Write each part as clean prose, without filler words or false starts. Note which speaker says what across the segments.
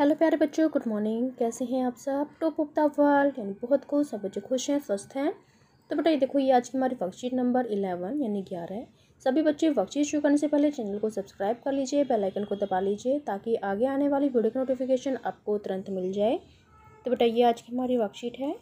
Speaker 1: Hello प्यारे बच्चों, good morning. कैसे हैं आप सब? टॉप ऑफ द वर्ल्ड यानी बहुत खुश, सब बच्चे खुश हैं, स्वस्थ हैं। तो बेटा ये देखो, ये आज की हमारी वर्कशीट नंबर 11 यानी 11 है। सभी बच्चे वर्कशीट शुरू करने से पहले चैनल को सब्सक्राइब कर लीजिए, बेल आइकन को दबा लीजिए ताकि आगे आने वाली वीडियो का नोटिफिकेशन आपको तुरंत मिल जाए। तो बेटा ये आज की हमारी वर्कशीट है।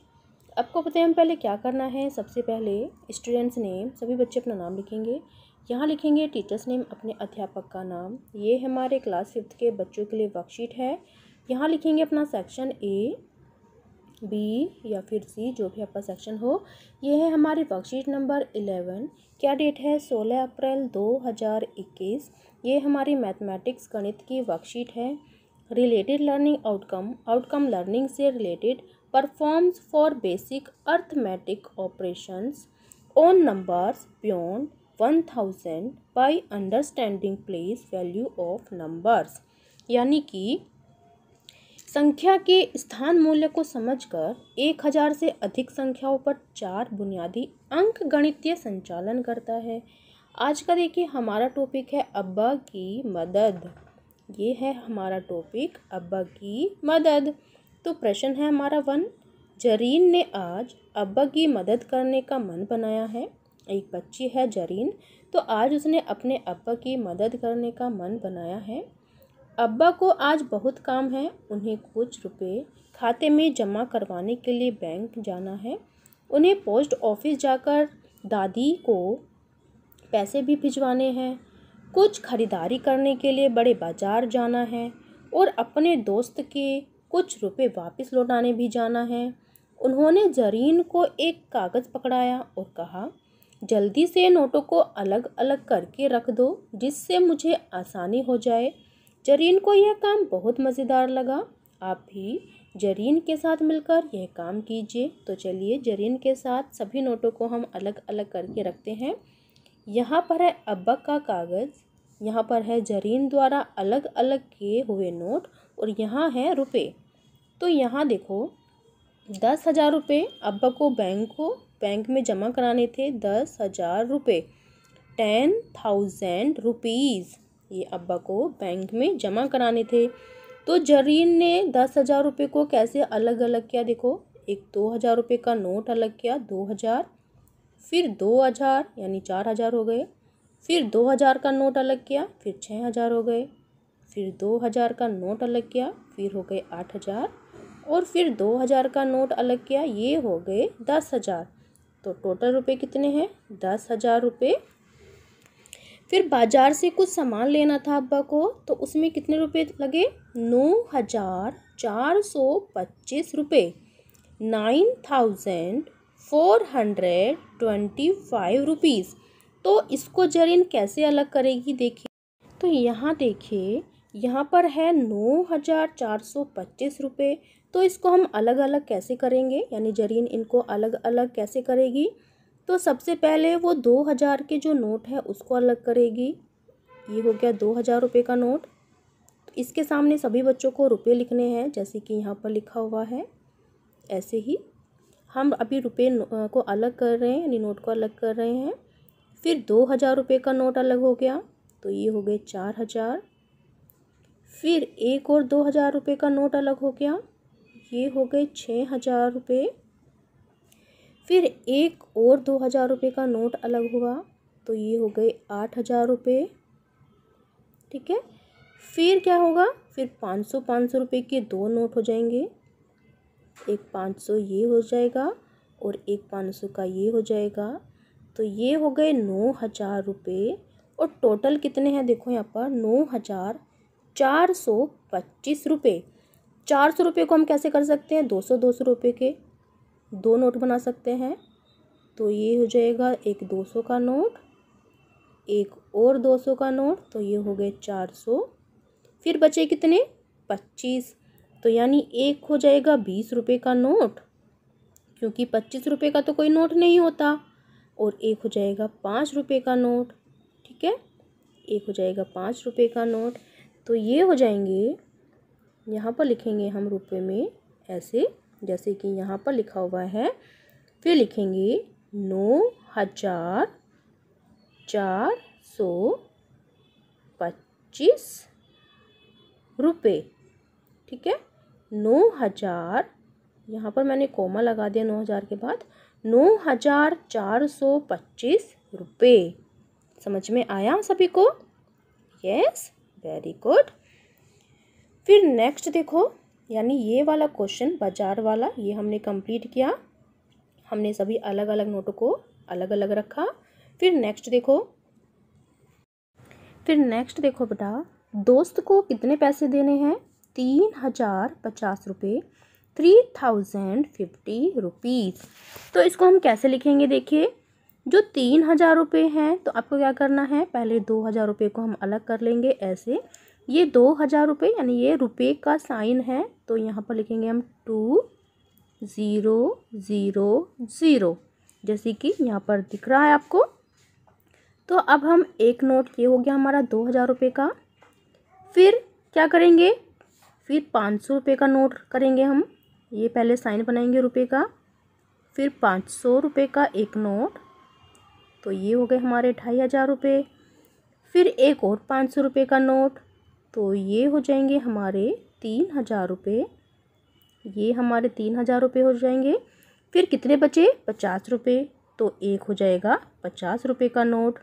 Speaker 1: आपको पता है हम पहले क्या करना है। सबसे पहले स्टूडेंट्स नेम, सभी बच्चे अपना नाम लिखेंगे। यहाँ लिखेंगे टीचर्स नेम, अपने अध्यापक का नाम। ये हमारे क्लास 5th के बच्चों के लिए वर्कशीट है। यहाँ लिखेंगे अपना सेक्शन ए, बी या फिर सी, जो भी आपका सेक्शन हो। ये है हमारी वर्कशीट नंबर 11। क्या डेट है? 16 अप्रैल 2021। ये हमारी मैथमेटिक्स गणित की वर्कशीट है। Related learning outcome, outcome learning से related performs for basic arithmetic operations on numbers beyond 1000 by understanding place value of numbers. यानी कि संख्या के स्थान मूल्य को समझकर 1000 से अधिक संख्याओं पर 4 बुनियादी अंक गणितीय संचालन करता है। आज का देखिए हमारा टॉपिक है अब्बा की मदद। ये है हमारा टॉपिक, अब्बा की मदद। तो प्रश्न है हमारा 1। जरीन ने आज अब्बा की मदद करने का मन बनाया है। एक बच्ची है जरीन, तो आज उसने अपने अब्बा की मदद करने का मन बनाया है। अब्बा को आज बहुत काम है, उन्हें कुछ रुपए खाते में जमा करवाने के लिए बैंक जाना है। उन्हें पोस्ट ऑफिस जाकर दादी को पैसे भी भिजवाने हैं। कुछ खरीदारी करने के लिए बड़े बाजार जाना है और अपने दोस्त के कुछ रुपए वापस लौटाने भी जाना है। उन्होंने जरीन को एक कागज़ पकड़ाया और कहा, जल्दी से नोटों को अलग अलग करके रख दो जिससे मुझे आसानी हो जाए। जरीन को यह काम बहुत मज़ेदार लगा। आप भी जरीन के साथ मिलकर यह काम कीजिए। तो चलिए जरीन के साथ सभी नोटों को हम अलग अलग करके रखते हैं। यहाँ पर है अब्बा का कागज़, यहाँ पर है जरीन द्वारा अलग अलग किए हुए नोट और यहाँ है रुपए। तो यहाँ देखो 10,000 रुपये अब्बा को बैंक में जमा कराने थे। 10,000 रुपये, 10,000 रुपीज़, ये अब्बा को बैंक में जमा कराने थे। तो जरीन ने 10,000 रुपये को कैसे अलग अलग किया? देखो, एक 2,000 रुपये का नोट अलग किया, 2,000, फिर 2,000 यानी 4,000 हो गए। फिर 2,000 का नोट अलग किया, फिर 6,000 हो गए। फिर 2,000 का नोट अलग किया, फिर हो गए 8,000। और फिर 2,000 का नोट अलग किया, ये हो गए 10,000। तो टोटल रुपए कितने हैं? 10,000 रुपये। फिर बाजार से कुछ सामान लेना था अब्बा को, तो उसमें कितने रुपए लगे? 9,425 रुपये, 9,425 रुपीज़। तो इसको जरीन कैसे अलग करेगी? देखिए, तो यहाँ देखिए, यहाँ पर है 9,425 रुपये। तो इसको हम अलग अलग कैसे करेंगे, यानी जरीन इनको अलग अलग कैसे करेगी? तो सबसे पहले वो 2,000 के जो नोट है उसको अलग करेगी। ये हो गया 2,000 रुपये का नोट। तो इसके सामने सभी बच्चों को रुपए लिखने हैं, जैसे कि यहाँ पर लिखा हुआ है। ऐसे ही हम अभी रुपए को अलग कर रहे हैं, यानी नोट को अलग कर रहे हैं। फिर 2,000 रुपये का नोट अलग हो गया, तो ये हो गए 4,000। फिर एक और 2,000 रुपये का नोट अलग हो गया, ये हो गए 6,000 रुपये। फिर एक और 2,000 रुपये का नोट अलग हुआ, तो ये हो गए 8,000 रुपये। ठीक है। फिर क्या होगा? फिर 500 रुपये के 2 नोट हो जाएंगे। एक 500 ये हो जाएगा और एक 500 का ये हो जाएगा। तो ये हो गए 9,000 रुपये। और टोटल कितने हैं? देखो यहाँ पर 9,425 रुपये। 400 रुपये को हम कैसे कर सकते हैं? 200 रुपये के 2 नोट बना सकते हैं। तो ये हो जाएगा एक 200 का नोट, एक और 200 का नोट, तो ये हो गए 400। फिर बचे कितने? 25। तो यानी एक हो जाएगा 20 रुपये का नोट, क्योंकि 25 रुपये का तो कोई नोट नहीं होता। और एक हो जाएगा 5 रुपये का नोट। ठीक है, एक हो जाएगा 5 रुपये का नोट। तो ये हो जाएंगे, यहाँ पर लिखेंगे हम रुपये में ऐसे, जैसे कि यहाँ पर लिखा हुआ है। फिर लिखेंगे 9,425 रुपये। ठीक है। 9,000, यहाँ पर मैंने कोमा लगा दिया 9,000 के बाद, 9,425 रुपये। समझ में आया सभी को? Yes, very good. फिर नेक्स्ट देखो, यानी ये वाला क्वेश्चन बाजार वाला ये हमने कंप्लीट किया। हमने सभी अलग अलग नोटों को अलग अलग रखा। फिर नेक्स्ट देखो बेटा, दोस्त को कितने पैसे देने हैं? 3,050 रुपये, 3,050 रुपीज़। तो इसको हम कैसे लिखेंगे? देखिए, जो 3,000 रुपये हैं तो आपको क्या करना है, पहले 2,000 रुपये को हम अलग कर लेंगे ऐसे। ये 2,000 रुपये यानी ये रुपये का साइन है तो यहाँ पर लिखेंगे हम 2000, जैसे कि यहाँ पर दिख रहा है आपको। तो अब हम एक नोट, ये हो गया हमारा 2,000 रुपये का। फिर क्या करेंगे? फिर 500 रुपये का नोट करेंगे हम। ये पहले साइन बनाएंगे रुपये का, फिर 500 रुपये का एक नोट, तो ये हो गए हमारे 2,500 रुपये। फिर एक और 500 रुपये का नोट, तो ये हो जाएंगे हमारे 3,000 रुपये। ये हमारे 3,000 रुपये हो जाएंगे। फिर कितने बचे? 50 रुपये, तो एक हो जाएगा 50 रुपये का नोट।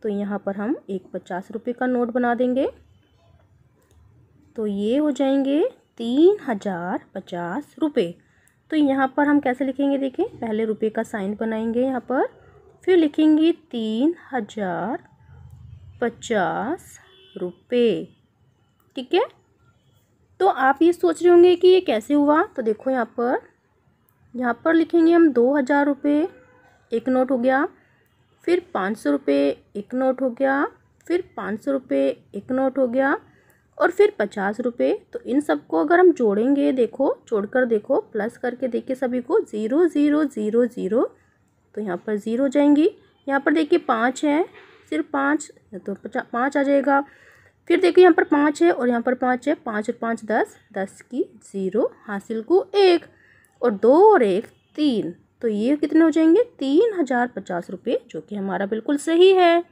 Speaker 1: तो यहाँ पर हम एक 50 रुपये का नोट बना देंगे। तो ये हो जाएंगे 3,050 रुपये। तो यहाँ पर हम कैसे लिखेंगे? देखें, पहले रुपये का साइन बनाएंगे यहाँ पर, फिर लिखेंगे 3,050 रुपये। ठीक है। तो आप ये सोच रहे होंगे कि ये कैसे हुआ? तो देखो यहाँ पर लिखेंगे हम 2,000 रुपये एक नोट हो गया, फिर 500 रुपये एक नोट हो गया, फिर 500 रुपये एक नोट हो गया, और फिर 50 रुपये। तो इन सबको अगर हम जोड़ेंगे, देखो जोड़कर देखो, प्लस करके देखिए सभी को, 0 0 0 0, तो यहाँ पर 0 हो जाएंगी। यहाँ पर देखिए 5 है, सिर्फ 5, तो 5 आ जाएगा। फिर देखिए यहाँ पर 5 है और यहाँ पर 5 है, 5 और 5 10, 10 की 0, हासिल को 1, और 2 और 1 3, तो ये कितने हो जाएंगे? 3,050 रुपये, जो कि हमारा बिल्कुल सही है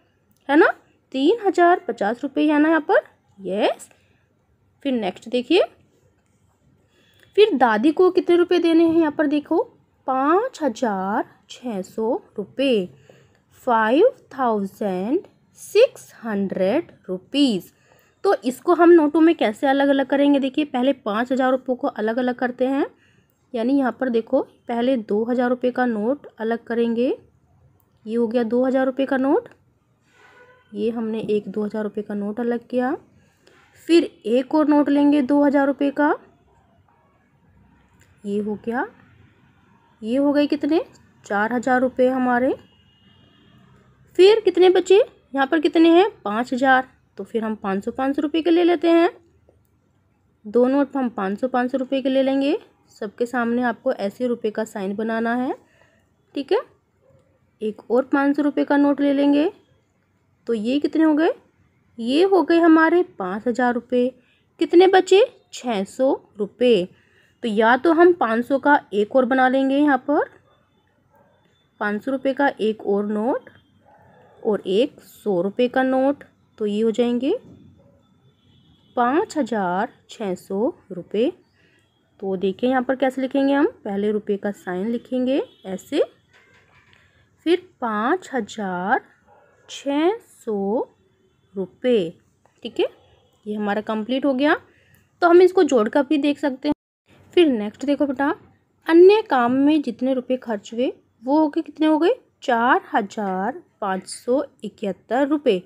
Speaker 1: ना? 3,050 रुपये है ना यहाँ पर? यस। फिर नेक्स्ट देखिए, फिर दादी को कितने रुपए देने हैं? यहाँ पर देखो, 5,600 रुपये, 5,600 रुपीज़। तो इसको हम नोटों में कैसे अलग अलग करेंगे? देखिए, पहले 5,000 रुपये को अलग अलग करते हैं। यानी यहाँ पर देखो, पहले 2,000 रुपये का नोट अलग करेंगे। ये हो गया 2,000 रुपये का नोट। ये हमने एक 2,000 रुपये का नोट अलग किया। फिर एक और नोट लेंगे 2,000 रुपये का। ये हो गया, ये हो गए कितने? 4,000 रुपये हमारे। फिर कितने बचे? यहाँ पर कितने हैं? 5,000। तो फिर हम 500 रुपये के ले लेते हैं। दो नोट हम 500 रुपये के ले लेंगे। सबके सामने आपको ऐसे रुपये का साइन बनाना है। ठीक है। एक और 500 रुपये का नोट ले लेंगे। तो ये कितने हो गए? ये हो गए हमारे 5,000 रुपये। कितने बचे? 600 रुपये। तो या तो हम 500 का एक और बना लेंगे यहाँ पर, 500 रुपये का एक और नोट, और एक 100 रुपये का नोट, तो ये हो जाएंगे 5,600 रुपये। तो देखिए यहाँ पर कैसे लिखेंगे हम? पहले रुपये का साइन लिखेंगे ऐसे, फिर 5,600 रुपये। ठीक है, ये हमारा कंप्लीट हो गया। तो हम इसको जोड़कर भी देख सकते हैं। फिर नेक्स्ट देखो बेटा, अन्य काम में जितने रुपये खर्च हुए वो हो गए, कितने हो गए? 4,571 रुपये।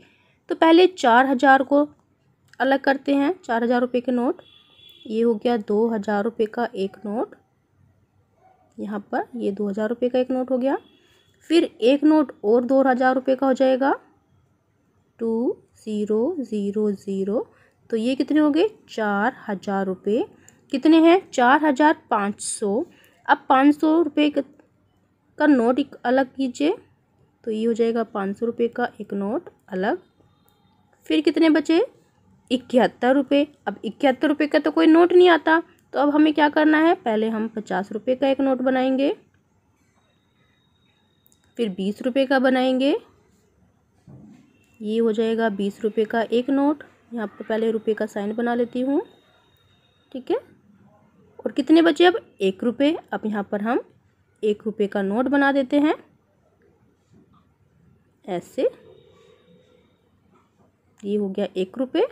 Speaker 1: तो पहले 4,000 को अलग करते हैं, 4,000 रुपये के नोट। ये हो गया 2,000 रुपये का एक नोट। यहाँ पर ये 2,000 रुपये का एक नोट हो गया। फिर एक नोट और 2,000 रुपये का हो जाएगा, 2000। तो ये कितने हो गए? 4,000 रुपये। कितने हैं? 4,500। अब 500 रुपये का नोट एक अलग कीजिए, तो ये हो जाएगा 500 रुपये का एक नोट अलग। फिर कितने बचे? 71 रुपये। अब 71 रुपये का तो कोई नोट नहीं आता, तो अब हमें क्या करना है? पहले हम 50 रुपये का एक नोट बनाएंगे, फिर 20 रुपये का बनाएंगे। ये हो जाएगा 20 रुपये का एक नोट। यहाँ पर पहले रुपये का साइन बना लेती हूँ। ठीक है। और कितने बचे अब 1 रुपये। अब यहाँ पर हम 1 रुपये का नोट बना देते हैं ऐसे। ये हो गया 1 रुपये।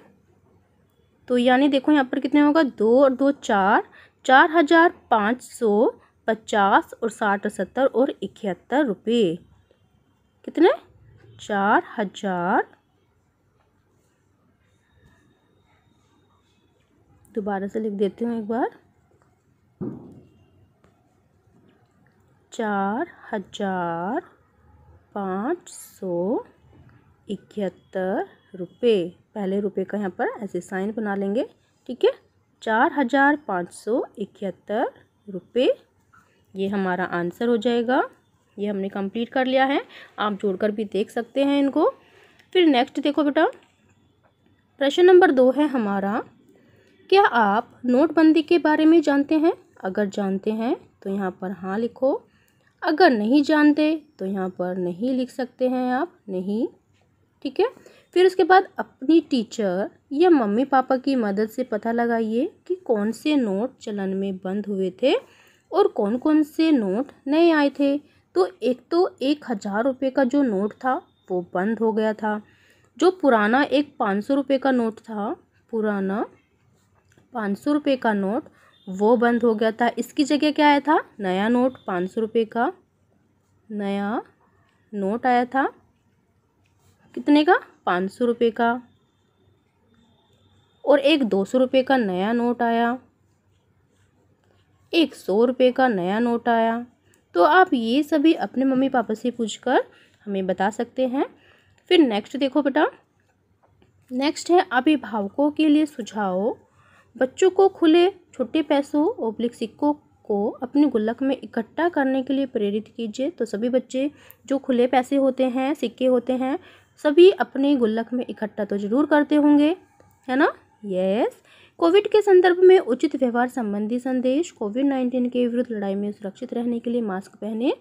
Speaker 1: तो यानी देखो यहाँ पर कितने होगा, 2 और 2 4, 4,550 और 60 और 70 और 71 रुपये। कितने, 4,000, दोबारा से लिख देती हूँ एक बार, 4,571 रुपये। पहले रुपये का यहाँ पर ऐसे साइन बना लेंगे, ठीक है। 4,571 रुपये, ये हमारा आंसर हो जाएगा। ये हमने कंप्लीट कर लिया है, आप जोड़कर भी देख सकते हैं इनको। फिर नेक्स्ट देखो बेटा, प्रश्न नंबर 2 है हमारा, क्या आप नोटबंदी के बारे में जानते हैं? अगर जानते हैं तो यहाँ पर हाँ लिखो, अगर नहीं जानते तो यहाँ पर नहीं लिख सकते हैं आप, नहीं, ठीक है। फिर उसके बाद अपनी टीचर या मम्मी पापा की मदद से पता लगाइए कि कौन से नोट चलन में बंद हुए थे और कौन कौन से नोट नए आए थे। तो 1,000 रुपये का जो नोट था वो बंद हो गया था। जो पुराना एक 500 रुपये का नोट था, पुराना 500 रुपये का नोट, वो बंद हो गया था। इसकी जगह क्या आया था, नया नोट 500 रुपये का नया नोट आया था। कितने का, 500 रुपये का। और एक 200 रुपये का नया नोट आया, एक 100 रुपये का नया नोट आया। तो आप ये सभी अपने मम्मी पापा से पूछकर हमें बता सकते हैं। फिर नेक्स्ट देखो बेटा, नेक्स्ट है अभिभावकों के लिए सुझाव। बच्चों को खुले छोटे पैसों ओब्लिक सिक्कों को अपने गुल्लक में इकट्ठा करने के लिए प्रेरित कीजिए। तो सभी बच्चे जो खुले पैसे होते हैं, सिक्के होते हैं, सभी अपने गुल्लक में इकट्ठा तो ज़रूर करते होंगे, है ना। यस। कोविड के संदर्भ में उचित व्यवहार संबंधी संदेश। कोविड-19 के विरुद्ध लड़ाई में सुरक्षित रहने के लिए मास्क पहने।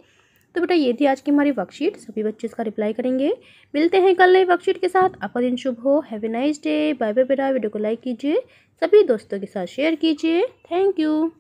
Speaker 1: तो बेटा ये थी आज की हमारी वर्कशीट, सभी बच्चे इसका रिप्लाई करेंगे। मिलते हैं कल नई वर्कशीट के साथ। आपका दिन शुभ हो। Have a nice day. Bye bye बेटा। वीडियो को लाइक कीजिए, सभी दोस्तों के साथ शेयर कीजिए। Thank you.